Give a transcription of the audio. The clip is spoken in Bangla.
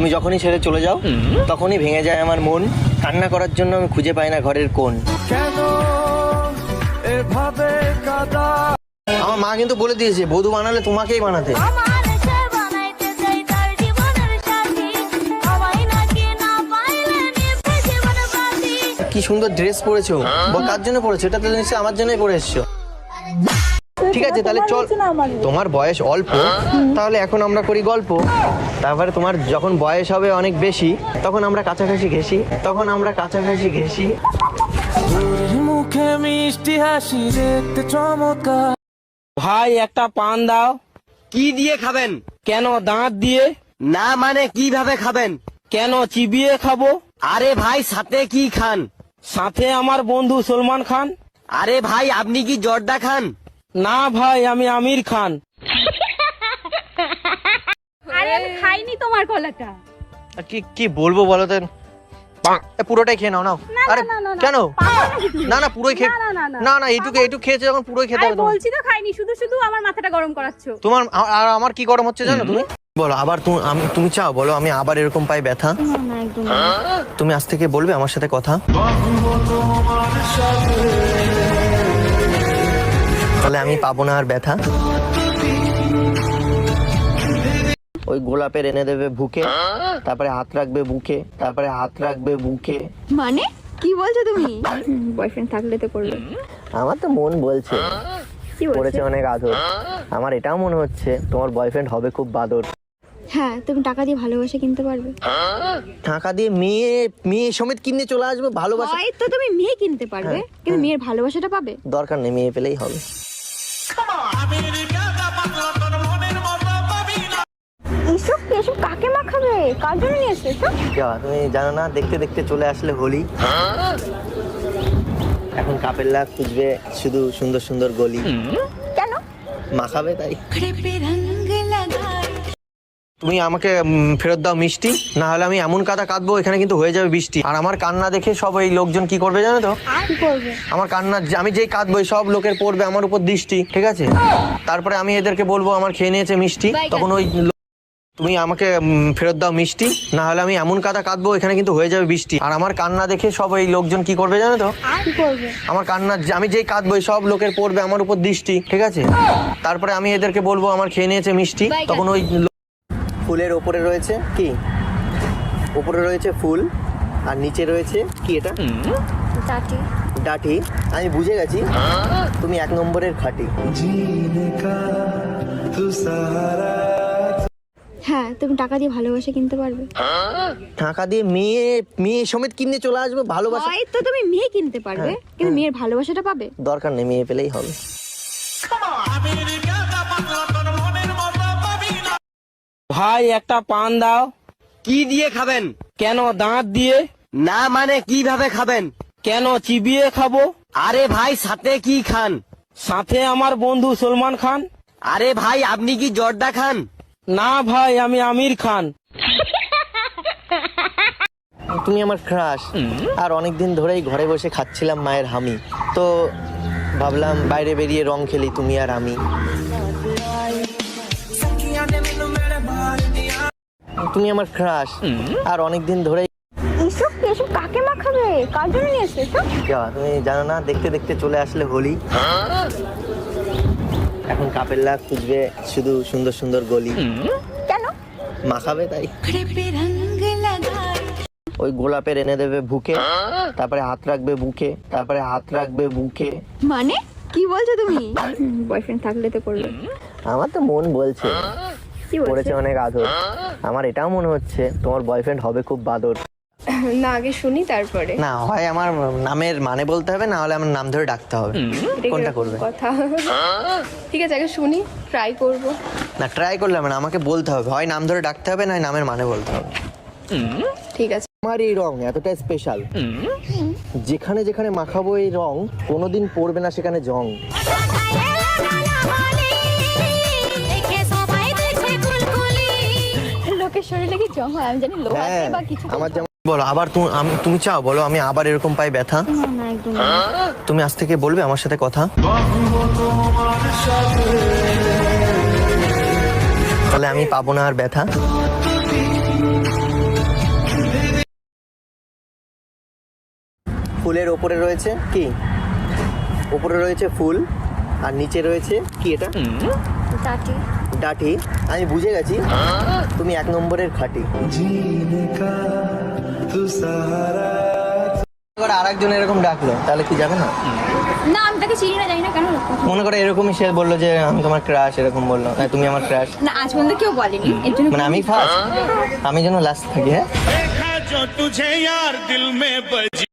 তুমি যখনই ছেড়ে চলে যাও তখনই ভেঙে যায় আমার মন। কান্না করার জন্য আমি খুঁজে পাই না ঘরের কোণ। আমার মা কিন্তু বলে দিয়েছে বধূ বানালে তোমাকেই বানাতে। কি সুন্দর ড্রেস পরেছো, কার জন্য পরেছো? এটা তো নিশ্চয়ই আমার জন্যই পরে এসছো। ঠিক আছে তাহলে চল, তোমার বয়স অল্প, তাহলে এখন আমরা করি গল্প। তারপরে তোমার যখন বয়স হবে অনেক বেশি তখন আমরা কাছাকাছি ঘেঁষি। মুখে মিষ্টি হাসি দেখতে চমৎকার। ভাই একটা পান দাও। কি দিয়ে খাবেন? কেন দাঁত দিয়ে? না মানে কিভাবে খাবেন? কেন চিবিয়ে খাবো? আরে ভাই সাথে কি খান? সাথে আমার বন্ধু সলমান খান। আরে ভাই আপনি কি জর্দা খান? না ভাই আমি আমির খান। আরে আমি খাইনি তোমার কলাটা। কি বলবো বলো তো? পুরোটাই খেয়ে নাও। আরে কেন? না পুরোই খেয়ে, না এইটুকু খেয়েছে যখন পুরোই খেতে হবে। বলছি তো খাইনি, শুধু আমার মাথাটা গরম করাচ্ছো। তোমার আর আমার কি গরম হচ্ছে জানো? তুমি বলো আবার, তুমি চাও বলো আমি আবার এরকম পাই ব্যথা? না একদম। তুমি আজ থেকে বলবে আমার সাথে কথা, তাহলে আমি পাবো না আর ব্যথা। ওই গোলাপের এনে দেবে বুকে, তারপরে হাত রাখবে বুকে। মানে কি বলছো তুমি? বয়ফ্রেন্ড থাকলে তো করবে। আমার তো মন বলছে কি বলছো? করেছে অনেক আদর। আমার এটাও মনে হচ্ছে তোমার বয়ফ্রেন্ড হবে খুব বাদর। হ্যাঁ, তুমি টাকা দিয়ে ভালোবাসা কিনতে পারবে। টাকা দিয়ে মেয়ে সমেত কিনে চলে আসবে ভালোবাসা। হয়তো তুমি মেয়ে কিনতে পারবে, কিন্তু মেয়ের ভালোবাসাটা পাবে? দরকার নেই, মেয়ে পেলেই হবে। এসব কাকে মাখাবে? কার জন্য নিয়ে এসেছো এসব? তুমি জানো না, দেখতে দেখতে চলে আসলে হোলি। এখন কাপেল্লা খুঁজবে শুধু সুন্দর সুন্দর গলি। কেন মাখাবে তাই। তুমি আমাকে ফেরত দাও মিষ্টি, না হলে আমি এমন কাদা কাঁদবো এখানে কিন্তু হয়ে যাবে বৃষ্টি। আর আমার কান্না দেখে সব এই লোকজন কি করবে জানো তো? কি করবে? আমার কান্না, আমি যেই কাঁদবো সব লোকের পড়বে আমার উপর দৃষ্টি, ঠিক আছে? তারপরে আমি এদেরকে বলবো আমার খেয়ে নিয়েছে মিষ্টি, তখন ওই তুমি আমাকে ফেরত দাও মিষ্টি, না হলে আমি এমন কাদা কাঁদবো এখানে কিন্তু হয়ে যাবে বৃষ্টি। আর আমার কান্না দেখে সব এই লোকজন কি করবে জানো তো? কি করবে? আমার কান্না, আমি যেই কাঁদবো সব লোকের পড়বে আমার উপর দৃষ্টি, ঠিক আছে? তারপরে আমি এদেরকে বলবো আমার খেয়ে নিয়েছে মিষ্টি, তখন ওই ফুলের ওপরে রয়েছে কি? ওপরে রয়েছে ফুল আর নিচে রয়েছে কি? এটা ডাঁটি। আমি বুঝে গেছি তুমি 1 নম্বরের খাঁটি। হ্যাঁ, তুমি টাকা দিয়ে ভালোবাসা কিনতে পারবে। টাকা দিয়ে মেয়ে সমেত কিনে চলে আসবে ভালোবাসা। হয়তো তুমি মেয়ে কিনতে পারবে, কিন্তু মেয়ের ভালোবাসাটা পাবে? দরকার নেই, মেয়ে পেলেই হবে। ভাই একটা পান দাও। কি দিয়ে খাবেন? কেন দাঁত দিয়ে? না মানে কিভাবে খাবেন? কেন চিবিয়ে খাবো? আরে ভাই সাথে কি খান? সাথে আমার বন্ধু সলমান খান। আরে ভাই আপনি কি জর্দা খান? না ভাই আমি আমির খান। তুমি আমার ক্রাশ। আর অনেকদিন ধরেই ঘরে বসে খাচ্ছিলাম মায়ের হামি, তো ভাবলাম বাইরে বেরিয়ে রং খেলি তুমি আর আমি। তুমি আমার ক্রাশ। আর অনেকদিন ধরেই এসব কাকে মাখাবে? কার জন্য নিয়ে এসেছো এসব? তুমি জানো না, দেখতে দেখতে চলে আসলে হোলি। এখন কাপেল্লা খুঁজবে শুধু সুন্দর সুন্দর গলি। কেন? মাখাবে তাই। ওই গোলাপের এনে দেবে বুকে, তারপরে হাত রাখবে বুকে। মানে কি বলছো তুমি? বয়ফ্রেন্ড থাকলে তো করবে। আমার তো মন বলছে কি বলছো? করেছে অনেক আদর। আমার এটাও মনে হচ্ছে তোমার বয়ফ্রেন্ড হবে খুব বাদর। না আগে শুনি তারপরে। না হয় আমার নামের মানে বলতে হবে, না হলে আমার নাম ধরে ডাকতে হবে। কোনটা করবে? কথা ঠিক আছে, আগে শুনি, ট্রাই করব। না ট্রাই করলে হবে না, আমাকে বলতে হবে। হয় নাম ধরে ডাকতে হবে, নয় নামের মানে বলতে হবে। ঠিক আছে। আমার এই রং এতটা স্পেশাল, যেখানে যেখানে মাখাবো এই রং কোনোদিন পড়বে না সেখানে জং। লোকের শরীরে কি জং হয় আমি জানি, লোহাতে বা কিছু। আমার যেমন বলো আবার, তুমি চাও বলো আমি আবার এরকম পাই ব্যথা? না একদম। তুমি আজ থেকে বলবে আমার সাথে কথা, তাহলে আমি পাবো না আর ব্যথা। ফুলের ওপরে রয়েছে কি? ওপরে রয়েছে ফুল আর নিচে রয়েছে কি এটা? টাটি। ডাঁটি। আমি বুঝে গেছি তুমি 1 নম্বরের খাঁটি। আরেকজন এরকম ডাকলো, তাহলে কি যাবে না? না আমি তাকে চিনি না, জানি না কেন। মনে করো এরকমই সে বললো যে আমি তোমার ক্রাশ, এরকম বললো, হ্যাঁ তুমি আমার ক্রাশ, না আজ পর্যন্ত কেউ বলেনি, এর জন্য মানে আমি ফার্স্ট, আমি যেন লাস্ট থাকি। হ্যাঁ देखा जो तुझे यार दिल में बजी